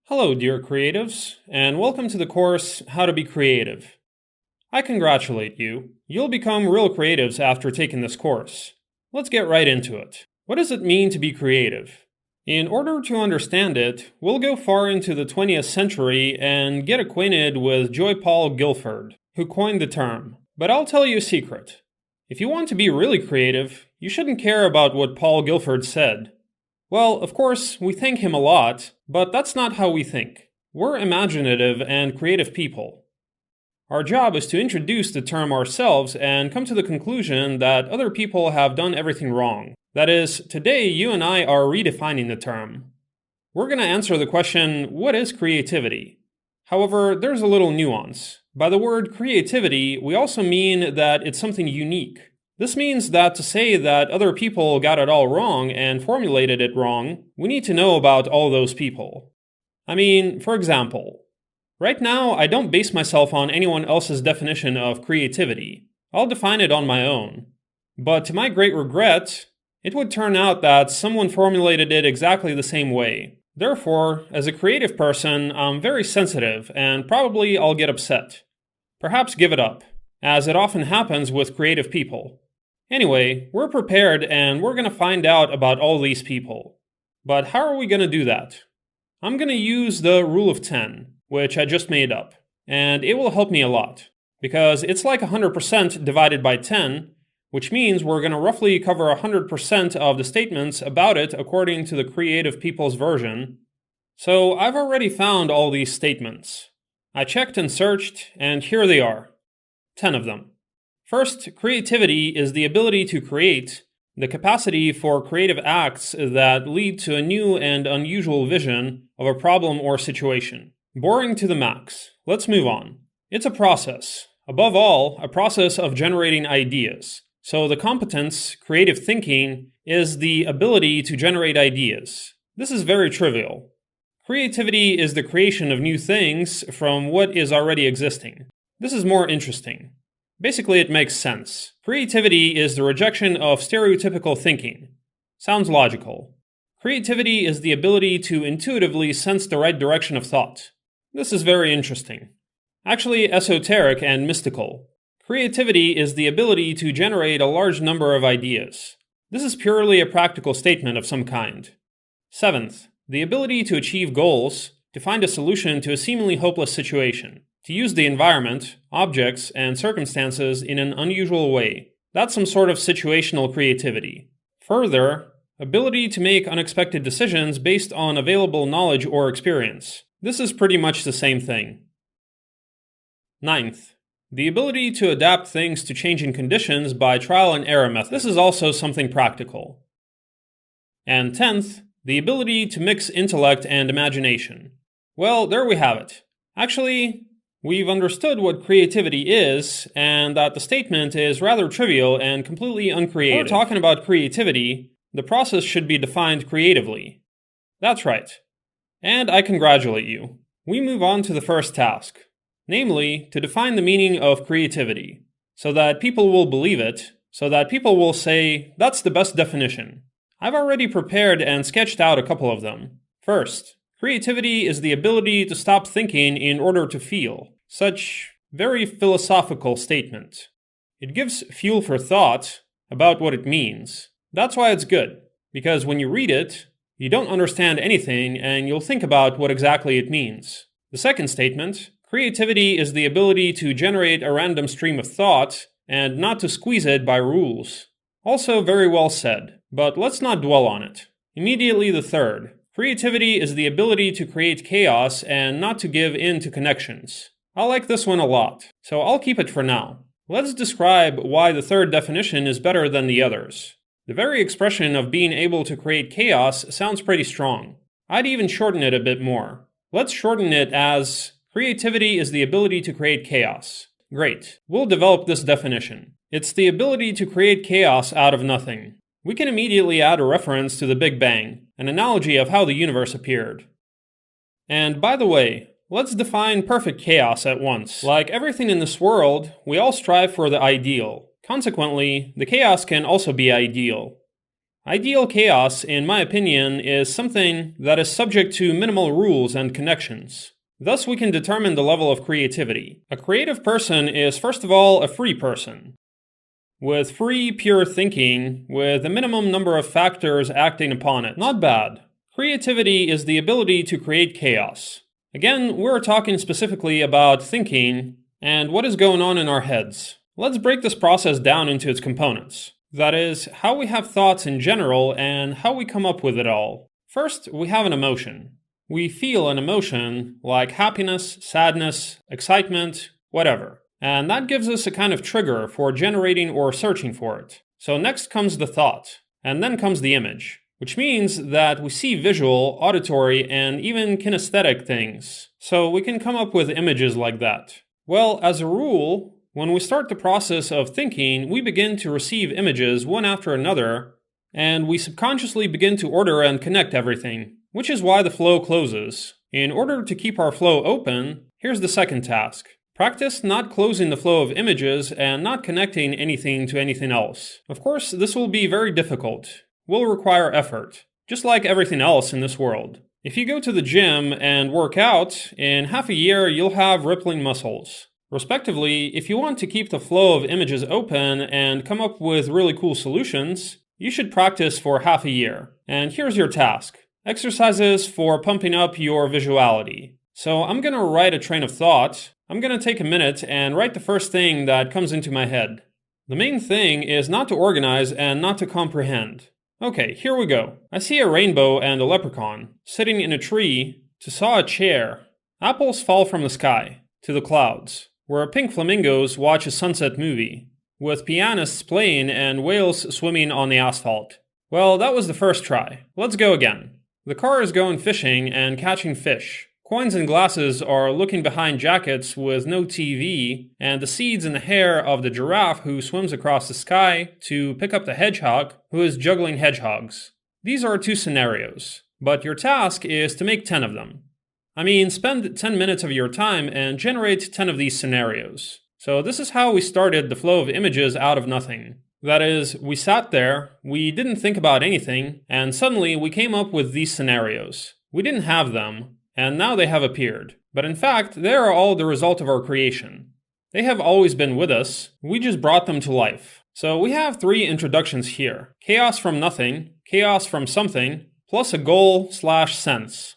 Hello, dear creatives, and welcome to the course How to Be Creative. I congratulate you. You'll become real creatives after taking this course. Let's get right into it. What does it mean to be creative? In order to understand it, we'll go far into the 20th century and get acquainted with Joy Paul Guilford, who coined the term. But I'll tell you a secret. If you want to be really creative, you shouldn't care about what Paul Guilford said. Well, of course, we thank him a lot, but that's not how we think. We're imaginative and creative people. Our job is to introduce the term ourselves and come to the conclusion that other people have done everything wrong. That is, today you and I are redefining the term. We're going to answer the question, what is creativity? However, there's a little nuance. By the word creativity, we also mean that it's something unique. This means that to say that other people got it all wrong and formulated it wrong, we need to know about all those people. I mean, for example, right now I don't base myself on anyone else's definition of creativity. I'll define it on my own. But to my great regret, it would turn out that someone formulated it exactly the same way. Therefore, as a creative person, I'm very sensitive and probably I'll get upset. Perhaps give it up, as it often happens with creative people. Anyway, we're prepared and we're going to find out about all these people. But how are we going to do that? I'm going to use the rule of 10, which I just made up, and it will help me a lot, because it's like 100% divided by 10, which means we're going to roughly cover 100% of the statements about it according to the creative people's version. So I've already found all these statements. I checked and searched, and here they are. 10 of them. First, creativity is the ability to create, the capacity for creative acts that lead to a new and unusual vision of a problem or situation. Boring to the max. Let's move on. It's a process. Above all, a process of generating ideas. So the competence, creative thinking, is the ability to generate ideas. This is very trivial. Creativity is the creation of new things from what is already existing. This is more interesting. Basically, it makes sense. Creativity is the rejection of stereotypical thinking. Sounds logical. Creativity is the ability to intuitively sense the right direction of thought. This is very interesting. Actually, esoteric and mystical. Creativity is the ability to generate a large number of ideas. This is purely a practical statement of some kind. Seventh, the ability to achieve goals, to find a solution to a seemingly hopeless situation. To use the environment, objects, and circumstances in an unusual way. That's some sort of situational creativity. Further, ability to make unexpected decisions based on available knowledge or experience. This is pretty much the same thing. Ninth, the ability to adapt things to changing conditions by trial and error method. This is also something practical. And 10th, the ability to mix intellect and imagination. Well, there we have it. Actually, we've understood what creativity is, and that the statement is rather trivial and completely uncreative. When we're talking about creativity, the process should be defined creatively. That's right. And I congratulate you. We move on to the first task, namely, to define the meaning of creativity, so that people will believe it, so that people will say, that's the best definition. I've already prepared and sketched out a couple of them. First, creativity is the ability to stop thinking in order to feel. Such very philosophical statement. It gives fuel for thought about what it means. That's why it's good, because when you read it, you don't understand anything and you'll think about what exactly it means. The second statement, creativity is the ability to generate a random stream of thought and not to squeeze it by rules. Also very well said, but let's not dwell on it. Immediately the third, creativity is the ability to create chaos and not to give in to connections. I like this one a lot, so I'll keep it for now. Let's describe why the third definition is better than the others. The very expression of being able to create chaos sounds pretty strong. I'd even shorten it a bit more. Let's shorten it as, creativity is the ability to create chaos. Great. We'll develop this definition. It's the ability to create chaos out of nothing. We can immediately add a reference to the Big Bang, an analogy of how the universe appeared. And by the way, let's define perfect chaos at once. Like everything in this world, we all strive for the ideal. Consequently, the chaos can also be ideal. Ideal chaos, in my opinion, is something that is subject to minimal rules and connections. Thus, we can determine the level of creativity. A creative person is, first of all, a free person, with free, pure thinking, with a minimum number of factors acting upon it. Not bad. Creativity is the ability to create chaos. Again, we're talking specifically about thinking and what is going on in our heads. Let's break this process down into its components. That is, how we have thoughts in general and how we come up with it all. First, we have an emotion. We feel an emotion like happiness, sadness, excitement, whatever. And that gives us a kind of trigger for generating or searching for it. So next comes the thought, and then comes the image, which means that we see visual, auditory, and even kinesthetic things. So we can come up with images like that. Well, as a rule, when we start the process of thinking, we begin to receive images one after another, and we subconsciously begin to order and connect everything, which is why the flow closes. In order to keep our flow open, here's the second task. Practice not closing the flow of images and not connecting anything to anything else. Of course, this will be very difficult. Will require effort, just like everything else in this world. If you go to the gym and work out, in half a year you'll have rippling muscles. Respectively, if you want to keep the flow of images open and come up with really cool solutions, you should practice for half a year. And here's your task. Exercises for pumping up your visuality. So I'm going to write a train of thought. I'm going to take a minute and write the first thing that comes into my head. The main thing is not to organize and not to comprehend. Okay, here we go. I see a rainbow and a leprechaun sitting in a tree to saw a chair. Apples fall from the sky to the clouds, where pink flamingos watch a sunset movie, with pianists playing and whales swimming on the asphalt. Well, that was the first try. Let's go again. The car is going fishing and catching fish. Coins and glasses are looking behind jackets with no TV, and the seeds in the hair of the giraffe who swims across the sky to pick up the hedgehog who is juggling hedgehogs. These are 2 scenarios, but your task is to make 10 of them. I mean, spend 10 minutes of your time and generate 10 of these scenarios. So this is how we started the flow of images out of nothing. That is, we sat there, we didn't think about anything, and suddenly we came up with these scenarios. We didn't have them, and now they have appeared. But in fact, they are all the result of our creation. They have always been with us, we just brought them to life. So we have 3 introductions here. Chaos from nothing, chaos from something, plus a goal/sense.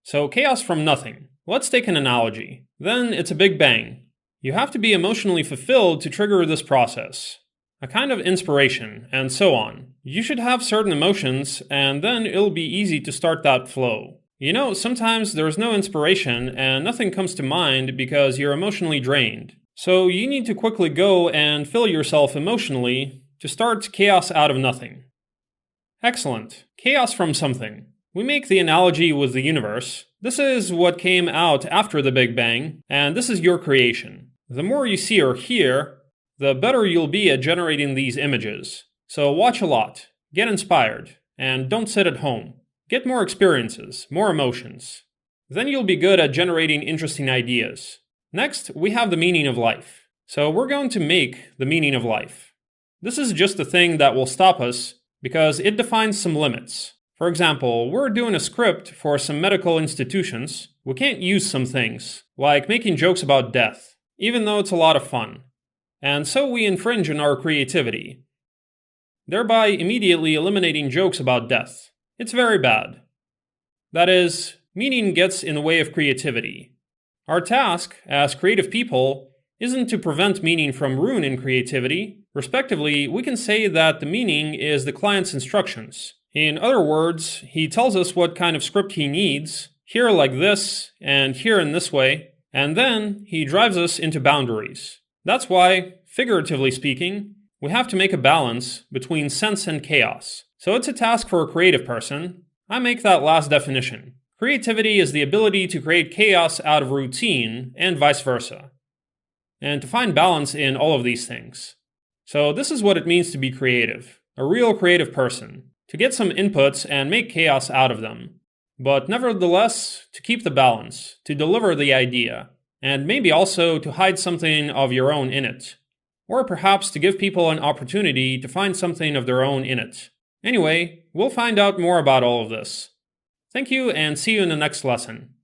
So chaos from nothing. Let's take an analogy. Then it's a big bang. You have to be emotionally fulfilled to trigger this process. A kind of inspiration, and so on. You should have certain emotions, and then it'll be easy to start that flow. You know, sometimes there's no inspiration and nothing comes to mind because you're emotionally drained. So you need to quickly go and fill yourself emotionally to start chaos out of nothing. Excellent. Chaos from something. We make the analogy with the universe. This is what came out after the Big Bang, and this is your creation. The more you see or hear, the better you'll be at generating these images. So watch a lot, get inspired, and don't sit at home. Get more experiences, more emotions. Then you'll be good at generating interesting ideas. Next, we have the meaning of life. So we're going to make the meaning of life. This is just the thing that will stop us because it defines some limits. For example, we're doing a script for some medical institutions. We can't use some things, like making jokes about death, even though it's a lot of fun. And so we infringe on our creativity, thereby immediately eliminating jokes about death. It's very bad. That is, meaning gets in the way of creativity. Our task, as creative people, isn't to prevent meaning from ruining creativity. Respectively, we can say that the meaning is the client's instructions. In other words, he tells us what kind of script he needs, here like this, and here in this way, and then he drives us into boundaries. That's why, figuratively speaking, we have to make a balance between sense and chaos. So it's a task for a creative person. I make that last definition. Creativity is the ability to create chaos out of routine, and vice versa. And to find balance in all of these things. So this is what it means to be creative. A real creative person. To get some inputs and make chaos out of them. But nevertheless, to keep the balance. To deliver the idea. And maybe also to hide something of your own in it. Or perhaps to give people an opportunity to find something of their own in it. Anyway, we'll find out more about all of this. Thank you and see you in the next lesson.